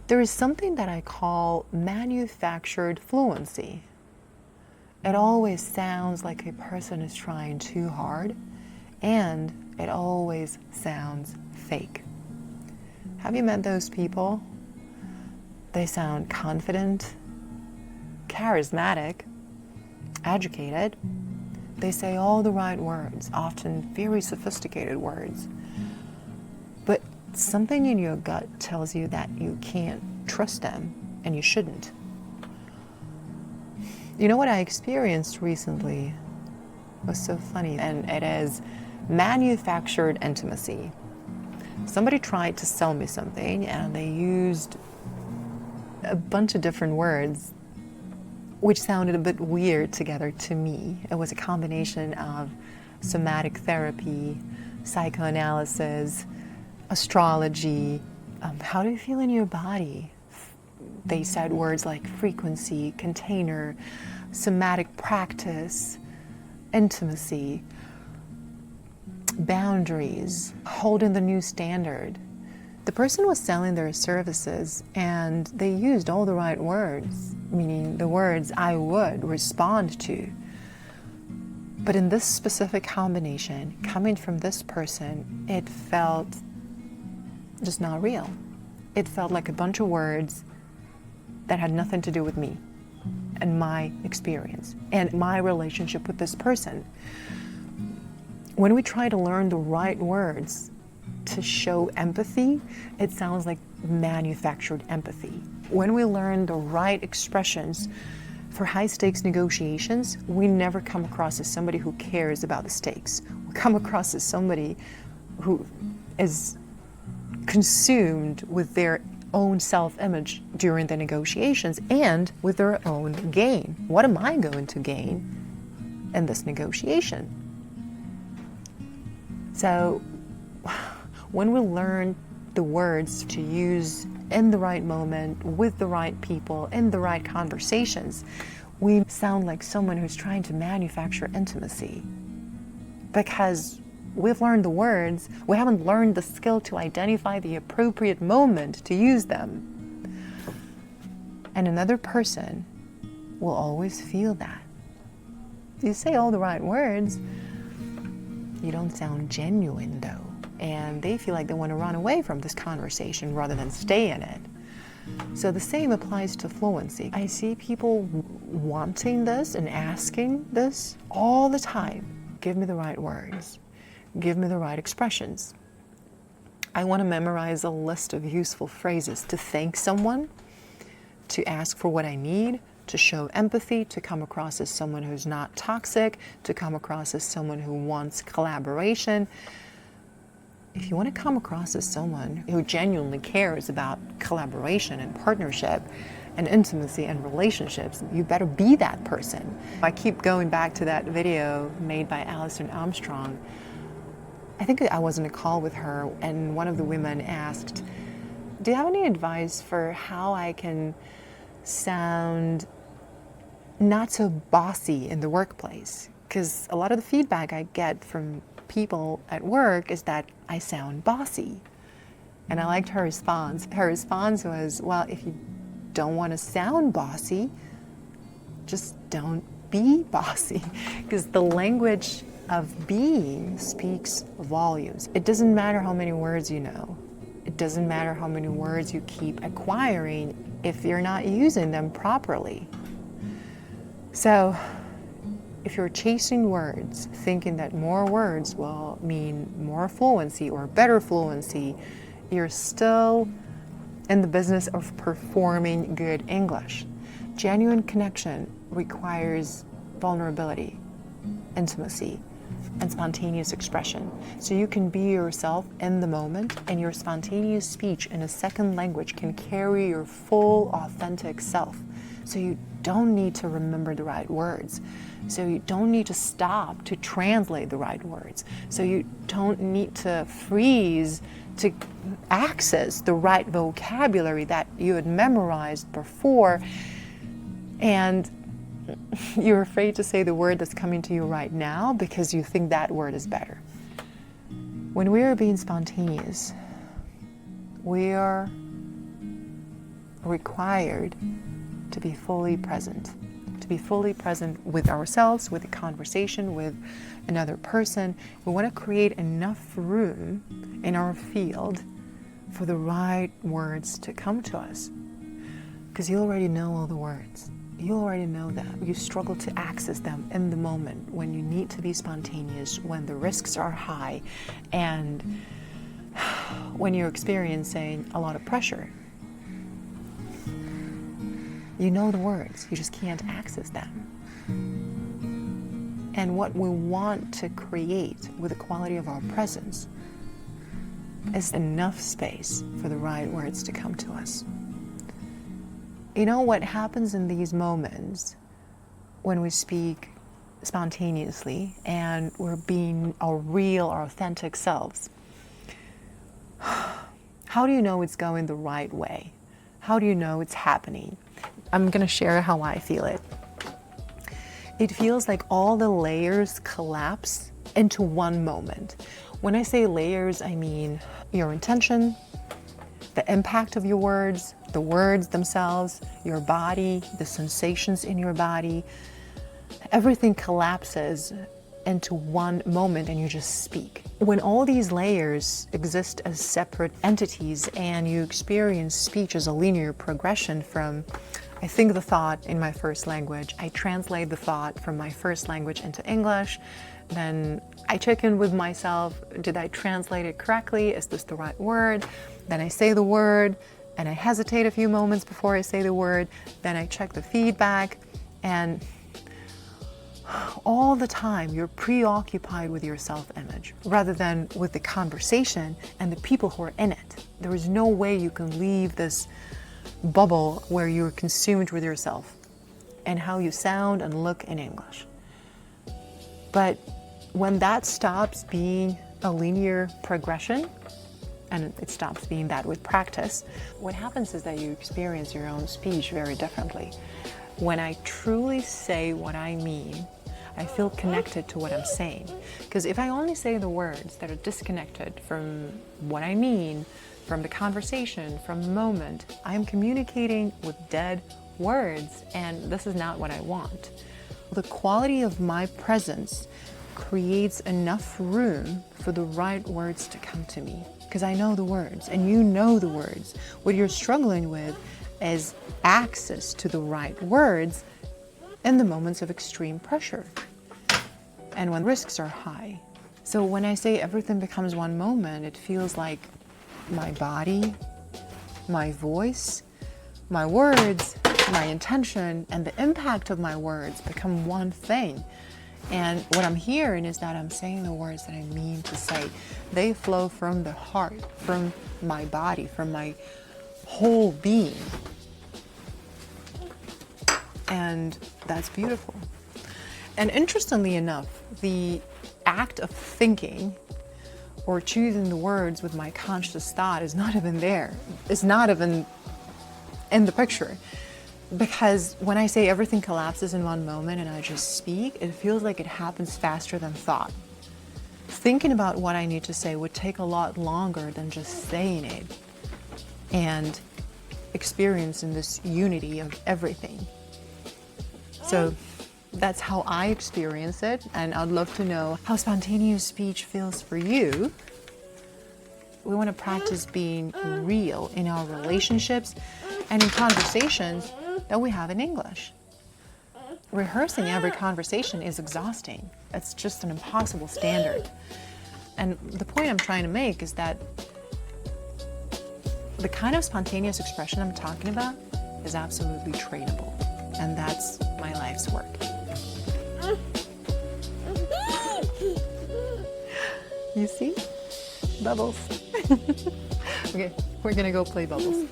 There is something that I call manufactured fluency. It always sounds like a person is trying too hard, and it always sounds fake. Have you met those people? They sound confident, charismatic, educated. They say all the right words, often very sophisticated words. But something in your gut tells you that you can't trust them, and you shouldn't. You know what I experienced recently was so funny, and it is manufactured intimacy. Somebody tried to sell me something, and they used a bunch of different words which sounded a bit weird together to me. It was a combination of somatic therapy, psychoanalysis, astrology. How do you feel in your body? They said words like frequency, container, somatic practice, intimacy, boundaries, holding the new standard. The person was selling their services, and they used all the right words, meaning the words I would respond to. But in this specific combination, coming from this person, it felt just not real. It felt like a bunch of words that had nothing to do with me and my experience and my relationship with this person. When we try to learn the right words to show empathy, it sounds like manufactured empathy. When we learn the right expressions for high-stakes negotiations, we never come across as somebody who cares about the stakes. We come across as somebody who is consumed with their own self-image during the negotiations and with their own gain. What am I going to gain in this negotiation? So when we learn the words to use in the right moment, with the right people, in the right conversations, we sound like someone who's trying to manufacture intimacy. Because we've learned the words, we haven't learned the skill to identify the appropriate moment to use them. And another person will always feel that. You say all the right words, you don't sound genuine though. And they feel like they want to run away from this conversation rather than stay in it. So the same applies to fluency. I see people wanting this and asking this all the time. Give me the right words. Give me the right expressions. I want to memorize a list of useful phrases to thank someone, to ask for what I need, to show empathy, to come across as someone who's not toxic, to come across as someone who wants collaboration. If you want to come across as someone who genuinely cares about collaboration and partnership and intimacy and relationships, you better be that person. I keep going back to that video made by Alison Armstrong. I think I was on a call with her, and one of the women asked, do you have any advice for how I can sound not so bossy in the workplace? Because a lot of the feedback I get from people at work is that I sound bossy. And I liked her response. Her response was, well, if you don't want to sound bossy, just don't be bossy. Because the language of being speaks volumes. It doesn't matter how many words you know. It doesn't matter how many words you keep acquiring if you're not using them properly. So, if you're chasing words, thinking that more words will mean more fluency or better fluency, you're still in the business of performing good English. Genuine connection requires vulnerability, intimacy, and spontaneous expression. So you can be yourself in the moment, and your spontaneous speech in a second language can carry your full, authentic self. So you don't need to remember the right words. So you don't need to stop to translate the right words. So you don't need to freeze to access the right vocabulary that you had memorized before. And you're afraid to say the word that's coming to you right now because you think that word is better. When we are being spontaneous, we are required to be fully present. To be fully present with ourselves, with the conversation, with another person. We want to create enough room in our field for the right words to come to us. Because you already know all the words. You already know them. You struggle to access them in the moment when you need to be spontaneous, when the risks are high, and when you're experiencing a lot of pressure. You know the words, you just can't access them. And what we want to create with the quality of our presence is enough space for the right words to come to us. You know what happens in these moments when we speak spontaneously and we're being our real, our authentic selves? How do you know it's going the right way? How do you know it's happening? I'm going to share how I feel it. It feels like all the layers collapse into one moment. When I say layers, I mean your intention, the impact of your words, the words themselves, your body, the sensations in your body. Everything collapses into one moment and you just speak. When all these layers exist as separate entities and you experience speech as a linear progression from I think the thought in my first language, I translate the thought from my first language into English, then I check in with myself, did I translate it correctly? Is this the right word? Then I say the word and I hesitate a few moments before I say the word, then I check the feedback, and all the time you're preoccupied with your self-image rather than with the conversation and the people who are in it. There is no way you can leave this bubble where you're consumed with yourself and how you sound and look in English. But when that stops being a linear progression, and it stops being that with practice, what happens is that you experience your own speech very differently. When I truly say what I mean, I feel connected to what I'm saying. Because if I only say the words that are disconnected from what I mean, from the conversation, from the moment, I'm communicating with dead words, and this is not what I want. The quality of my presence creates enough room for the right words to come to me. Because I know the words, and you know the words. What you're struggling with is access to the right words in the moments of extreme pressure and when risks are high. So when I say everything becomes one moment, it feels like my body, my voice, my words, my intention, and the impact of my words become one thing. And what I'm hearing is that I'm saying the words that I mean to say. They flow from the heart, from my body, from my whole being. And that's beautiful. And interestingly enough, the act of thinking or choosing the words with my conscious thought is not even there. It's not even in the picture. Because when I say everything collapses in one moment and I just speak, it feels like it happens faster than thought. Thinking about what I need to say would take a lot longer than just saying it and experiencing this unity of everything. So that's how I experience it, and I'd love to know how spontaneous speech feels for you. We want to practice being real in our relationships and in conversations that we have in English. Rehearsing every conversation is exhausting. It's just an impossible standard. And the point I'm trying to make is that the kind of spontaneous expression I'm talking about is absolutely trainable. And that's my life's work. You see? Bubbles. Okay, we're gonna go play bubbles.